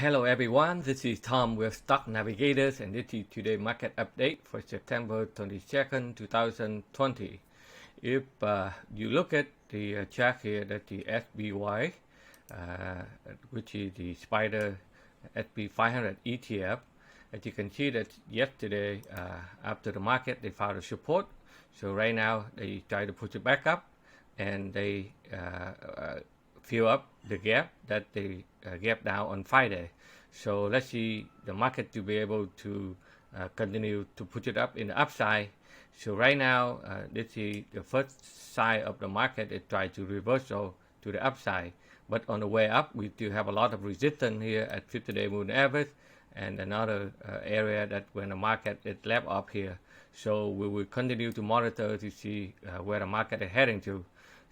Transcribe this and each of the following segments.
Hello everyone, this is Tom with Stock Navigators, and this is today's market update for September 22nd, 2020. If you look at the chart here, that's the SBY, which is the Spider SP 500 ETF. As you can see that yesterday after the market they found a support, so right now they try to push it back up, and they fill up the gap that they gap down on Friday. So let's see the market to be able to continue to push it up in the upside. So right now, this is the first side of the market. It tried to reversal to the upside, but on the way up, we still have a lot of resistance here at 50-day moving average, and another area that when the market is left up here. So we will continue to monitor to see where the market is heading to.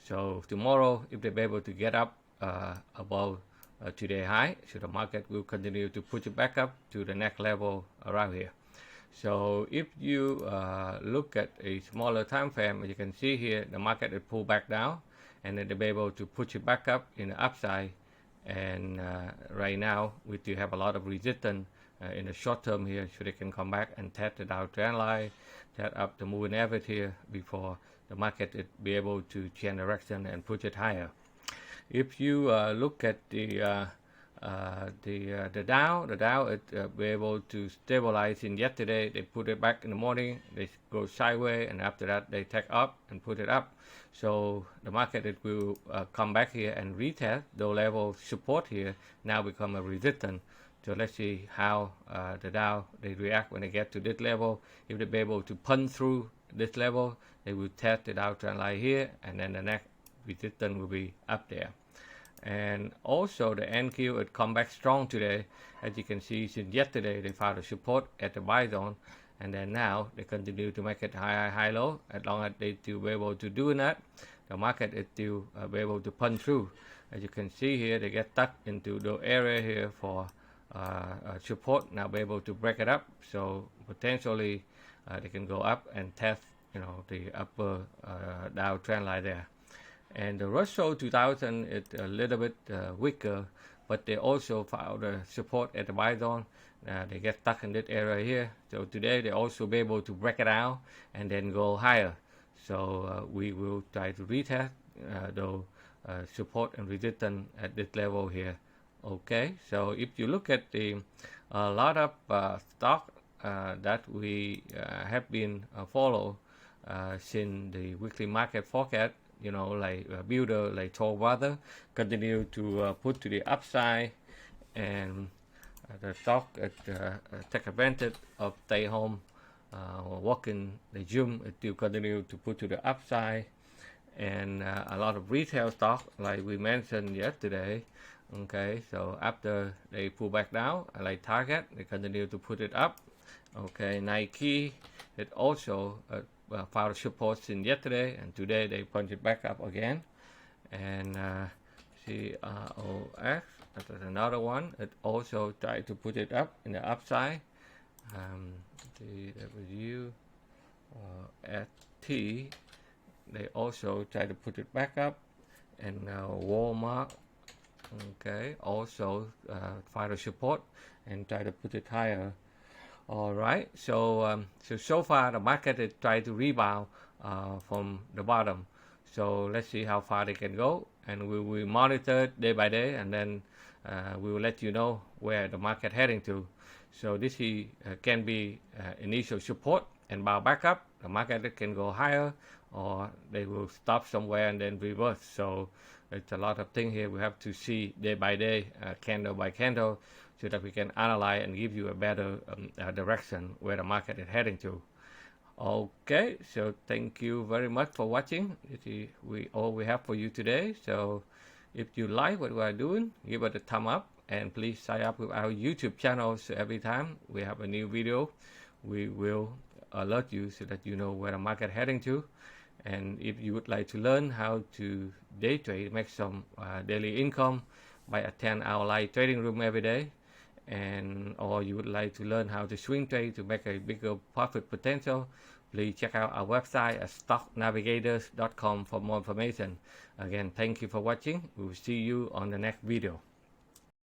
So tomorrow, if they're able to get up above today high, so the market will continue to push it back up to the next level around here. So if you look at a smaller time frame, you can see here the market will pull back down, and then they'll be able to push it back up in the upside. And right now we still have a lot of resistance in the short term here, so they can come back and test the downtrend line, test up the moving average here before the market will be able to change direction and push it higher. If you look at the Dow, it be able to stabilize in yesterday. They put it back in the morning, they go sideways, and after that they take up and put it up. So the market it will come back here and retest the level support here, now become a resistance. So let's see how the Dow they react when they get to this level. If they be able to punch through this level, they will test the downtrend line here, and then the next resistance will be up there. And also the NQ it come back strong today. As you can see, since yesterday they found a support at the buy zone, and then now they continue to make it high low. As long as they still be able to do that, the market is still be able to punch through. As you can see here, they get stuck into the area here for support. Now be able to break it up, so potentially they can go up and test the upper downtrend line there. And the Russell 2000 is a little bit weaker, but they also found a support at the buy zone. They get stuck in this area here, so today they also be able to break it out and then go higher. So we will try to retest the support and resistance at this level here. Okay, so if you look at the a lot of stock that we have been follow since the weekly market forecast, like builder, like Toll Brothers, continue to put to the upside, and the stock take advantage of stay home, working the gym, it still continue to put to the upside. And a lot of retail stock, like we mentioned yesterday. Okay, so after they pull back down, like Target, they continue to put it up. Okay, Nike, it also found support since yesterday, and today they punch it back up again. And CROX, that's another one. It also tried to put it up in the upside. DWST, they also try to put it back up. And Walmart, okay, also find a support and try to put it higher. All right, so so far the market is trying to rebound from the bottom. So let's see how far they can go, and we will monitor day by day, and then we will let you know where the market heading to. So this can be initial support and bounce back up. The market can go higher, or they will stop somewhere and then reverse. So it's a lot of things here we have to see day by day, candle by candle, so that we can analyze and give you a better direction where the market is heading to. Okay, so thank you very much for watching. This is all we have for you today. So if you like what we are doing, give it a thumb up, and please sign up with our YouTube channel, so every time we have a new video, we will alert you so that you know where the market heading to. And if you would like to learn how to day trade, make some daily income by attend our live trading room every day, or you would like to learn how to swing trade to make a bigger profit potential, please check out our website at stocknavigators.com for more information. Again, thank you for watching. We will see you on the next video.